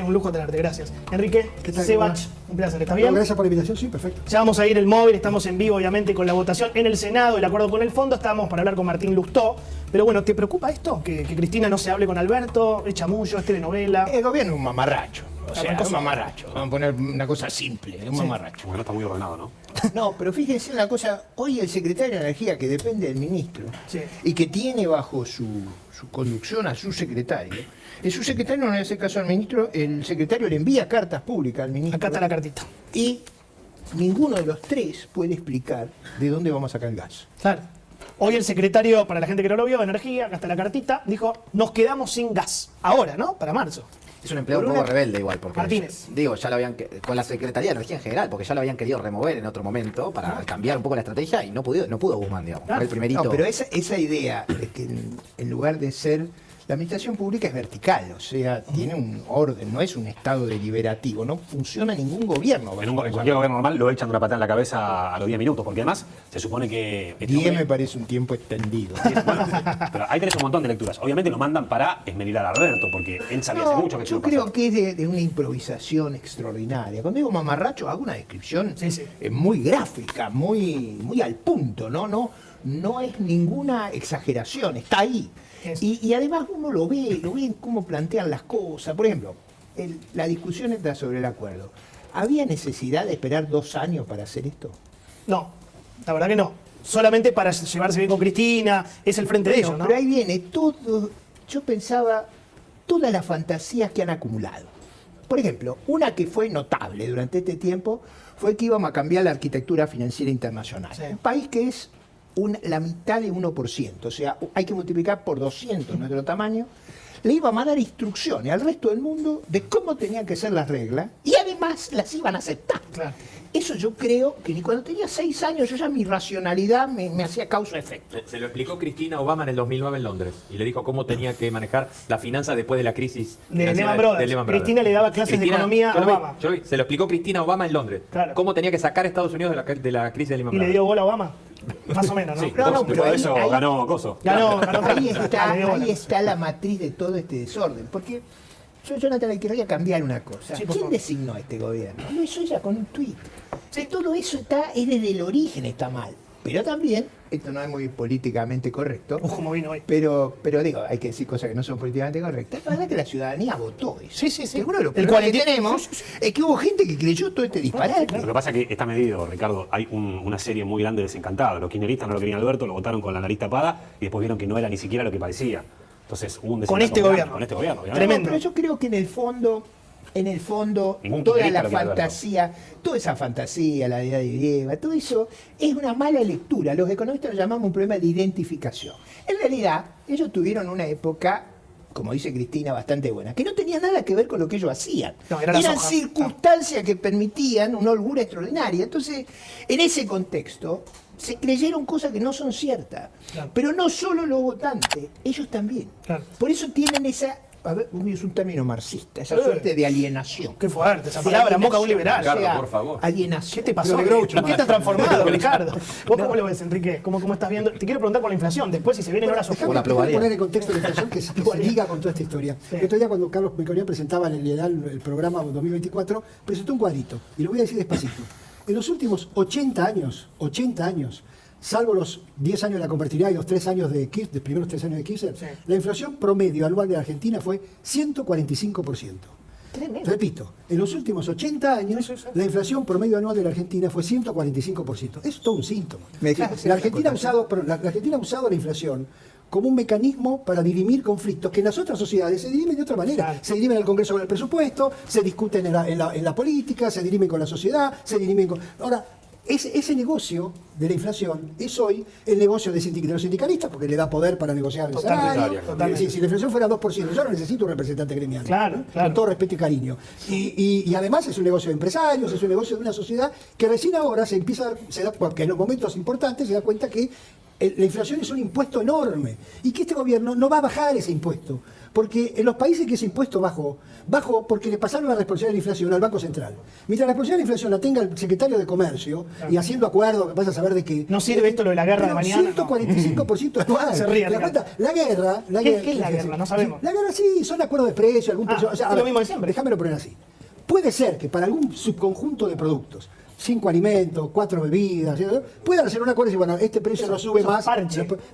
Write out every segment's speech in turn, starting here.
Un lujo tenerte, gracias. Enrique, ¿Qué tal? Sebach, un placer, ¿estás bien? No, gracias por la invitación, sí, perfecto. Ya vamos a ir el móvil, estamos en vivo obviamente con la votación en el Senado, el acuerdo con el fondo, estábamos para hablar con Martín Lustó. Pero bueno, ¿te preocupa esto? Que Cristina no se hable con Alberto, es chamullo, es telenovela. El gobierno es un mamarracho. O sea, cosa- es un mamarracho. Vamos a poner una cosa simple, es un mamarracho. Bueno, está muy ordenado, ¿no? No, pero fíjense una cosa, hoy el secretario de Energía, que depende del ministro, Sí. y que tiene bajo su conducción a su secretario, su secretario no le hace caso al ministro, el secretario le envía cartas públicas al ministro. Acá está la cartita. Y ninguno de los tres puede explicar de dónde vamos a sacar el gas. Claro. Hoy el secretario, para la gente que no lo vio, de Energía, acá está la cartita, dijo, nos quedamos sin gas. Ahora, ¿no? Para marzo. Es un empleado Por un poco una- rebelde igual, porque Martínez. digo, ya lo habían con la Secretaría de Energía en general, porque ya lo habían querido remover en otro momento para cambiar un poco la estrategia y no pudo Guzmán, digamos. Fue el primerito. No, pero esa idea es que en lugar de ser... La administración pública es vertical, o sea, tiene un orden, no es un estado deliberativo, no funciona ningún gobierno. En cualquier gobierno normal lo echan de una patada en la cabeza a los 10 minutos, porque además se supone que... este 10 hombre- me parece un tiempo extendido. Bueno, pero ahí tenés un montón de lecturas. Obviamente lo mandan para esmerilar a Alberto, porque él sabía hace mucho que eso yo iba a pasar. creo que es de una improvisación extraordinaria. Cuando digo mamarracho, hago una descripción Sí, sí. muy gráfica, muy al punto, no es ninguna exageración, está ahí. Y además uno lo ve en cómo plantean las cosas. Por ejemplo, la discusión está sobre el acuerdo. ¿Había necesidad de esperar 2 años para hacer esto? No, la verdad que no. Solamente para llevarse bien con Cristina, es el frente de Bueno, ellos, ¿no? pero ahí viene todo, yo pensaba, todas las fantasías que han acumulado. Por ejemplo, una que fue notable durante este tiempo fue que íbamos a cambiar la arquitectura financiera internacional. Sí. Un país que es la mitad de 1%, o sea, hay que multiplicar por 200 nuestro tamaño. Le íbamos a dar instrucciones al resto del mundo de cómo tenían que ser las reglas y además las iban a aceptar. Claro. Eso yo creo que ni cuando tenía 6 años yo ya mi racionalidad me hacía causa-efecto. Se lo explicó Cristina Obama en el 2009 en Londres y le dijo cómo tenía que manejar la finanza después de la crisis De financiera Lehman Brothers. Cristina le daba clases de economía a Obama. yo lo vi, se lo explicó Cristina Obama en Londres. Claro. Cómo tenía que sacar a Estados Unidos de la crisis de Lehman Y le Brothers. dio bola a Obama. Más o menos, ¿no? Sí, No, pero pero eso ahí- ganó Coso. Ganó Ahí está la matriz de todo este desorden. Porque yo, Jonathan, le quería cambiar una cosa. Sí, por ¿Quién favor. designó este gobierno? Lo hizo ella con un tuit. Todo eso es desde el origen está mal. Pero también, esto no es muy políticamente correcto, Como vino hoy. pero digo, hay que decir cosas que no son políticamente correctas. La verdad que la ciudadanía votó eso. Sí, sí, sí. Que uno de los El problemas que 40 tenemos es que hubo gente que creyó todo este disparate. Lo que pasa es que está medido, Ricardo. Hay una serie muy grande de desencantados. Los kirchneristas no lo querían Alberto, lo votaron con la nariz tapada y después vieron que no era ni siquiera lo que parecía. Entonces hubo un Con desencanto este muy grande, gobierno. Con este gobierno, obviamente. Tremendo. Pero yo creo que en el fondo, Ningún toda kirchnerista la lo quiere Alberto. fantasía, toda esa fantasía, la idea de griega, todo eso es una mala lectura. Los economistas lo llamamos un problema de identificación. En realidad, ellos tuvieron una época, como dice Cristina, bastante buena, que no tenía nada que ver con lo que ellos hacían. No, era la Eran soja. circunstancias que permitían una holgura extraordinaria. Entonces, en ese contexto, se creyeron cosas que no son ciertas. Claro. Pero no solo los votantes, ellos también. Claro. Por eso tienen esa, a ver, es un término marxista, esa suerte de alienación. Qué fuerte esa De palabra, en boca de un alienación, liberal. Ricardo, por favor. Alienación. ¿Qué te pasó? Pero de Groucho, ¿En qué te has más. transformado, Ricardo? ¿Vos cómo lo ves, Enrique? ¿Cómo estás viendo? Te quiero preguntar por la inflación. Después, si se vienen horas Déjame oscuras. poner en contexto la inflación que se liga con toda esta historia. El otro día cuando Carlos Melconian presentaba en el Ideal el programa 2024, presentó un cuadrito, y lo voy a decir despacito. En los últimos 80 años, salvo los 10 años de la convertibilidad y los 3 años de Kirchner, los primeros 3 años de Kirchner, Sí. la inflación promedio anual de la Argentina fue 145%. Tremendo. Repito, en los últimos 80 años, la inflación promedio anual de la Argentina fue 145%. Eso es todo un síntoma. Me dejas hacer La una Argentina, acotación. la Argentina ha usado la inflación como un mecanismo para dirimir conflictos que en las otras sociedades se dirimen de otra manera. Claro. Se dirimen en el Congreso con el presupuesto, se discuten en la política, se dirimen con la sociedad, se dirimen con... Ahora, ese negocio de la inflación es hoy el negocio de los sindicalistas, porque le da poder para negociar el Totalmente, salario. totalmente. Si la inflación fuera 2%, yo no necesito un representante gremial. Claro, claro. Con todo respeto y cariño. Y además es un negocio de empresarios, es un negocio de una sociedad que recién ahora se empieza a dar, porque en los momentos importantes se da cuenta que la inflación es un impuesto enorme y que este gobierno no va a bajar ese impuesto. Porque en los países que ese impuesto bajó porque le pasaron la responsabilidad de la inflación al Banco Central. Mientras la responsabilidad de la inflación la tenga el secretario de Comercio y haciendo acuerdos, vas a saber de qué. No sirve esto lo de la guerra de mañana. 145% anual. Se ríe, ¿Te das cuenta? La guerra. ¿Qué es la guerra? No sabemos. La guerra sí, son acuerdos de precio, algún precio. O sea, es lo mismo de siempre. Déjamelo poner así. Puede ser que para algún subconjunto de productos, 5 alimentos, 4 bebidas, ¿sí? Pueden hacer un acuerdo y decir, bueno, este precio no sube más.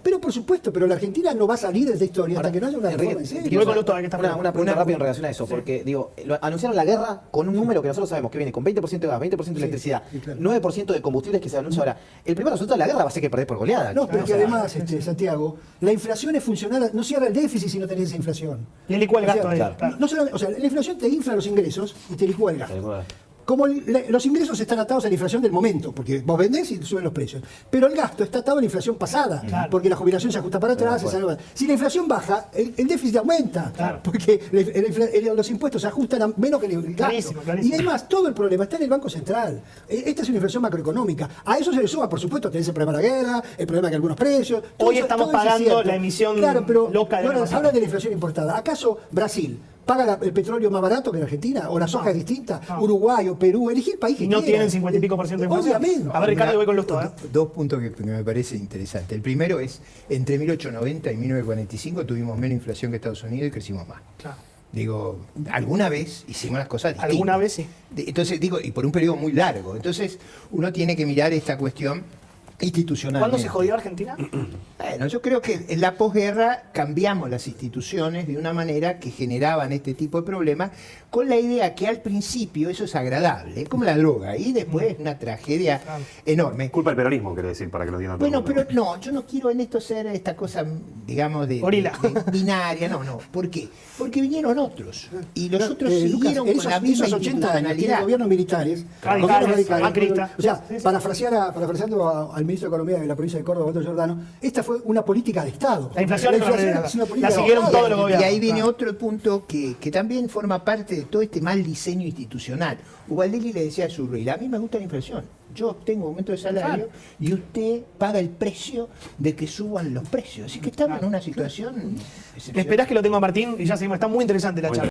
Pero por supuesto, pero la Argentina no va a salir de esta historia hasta que no haya una reforma en serio. Una pregunta rápida en relación a eso, porque digo, anunciaron la guerra con un número que nosotros sabemos que viene con 20% de gas, 20% de electricidad, claro. 9% de combustibles que se anuncia ahora. El primer resultado de la guerra va a ser que perdés por goleada. No, pero que además, Santiago, la inflación es funcional, no cierra el déficit si no tenés esa inflación. Le licúa el gasto ahí. No solamente, o sea, la inflación te infla los ingresos y te licúa el gasto. Como los ingresos están atados a la inflación del momento, porque vos vendés y suben los precios. Pero el gasto está atado a la inflación pasada, porque la jubilación se ajusta para atrás. Si la inflación baja, el déficit aumenta, porque los impuestos se ajustan a menos que el gasto. Y además, todo el problema está en el Banco Central. Esta es una inflación macroeconómica. A eso se le suma, por supuesto, tenés el problema de la guerra, el problema de que algunos precios. Hoy estamos pagando la emisión loca de la hablan de la inflación importada. ¿Acaso Brasil paga el petróleo más barato que en Argentina? ¿O la soja es distinta? Uruguay o Perú, elegí el país que y no quieran. tienen 50 y pico por ciento de inflación. Obviamente. A ver, Ricardo, voy con Lustó. Dos puntos que me parece interesante. El primero es, entre 1890 y 1945 tuvimos menos inflación que Estados Unidos y crecimos más. Claro. Digo, alguna vez hicimos las cosas distintas. Alguna vez sí. Entonces, digo, y por un periodo muy largo. Entonces, uno tiene que mirar esta cuestión institucional. ¿Cuándo se jodió Argentina? Bueno, yo creo que en la posguerra cambiamos las instituciones de una manera que generaban este tipo de problemas, con la idea que al principio eso es agradable, como la droga, y después una tragedia enorme. Culpa del peronismo, quiere decir, para que lo entiendan. Bueno, pero no, yo no quiero en esto ser esta cosa, digamos, de binaria, no. ¿Por qué? Porque vinieron otros, y los otros siguieron Lucas, con la misma esos 80 años tienen institucionalidad. gobiernos militares, macristas. O sea, parafraseando al ministro de Economía de la provincia de Córdoba, Otto Giordano, esta fue una política de Estado. La inflación es una política la siguieron de todos los gobiernos. Y ahí viene otro punto que también forma parte de todo este mal diseño institucional. Ubaldelli le decía a Zurrilla, a mí me gusta la inflación. Yo tengo aumento de salario y usted paga el precio de que suban los precios. Así que estamos en una situación... Esperás que lo tengo a Martín y ya seguimos. Está muy interesante la charla.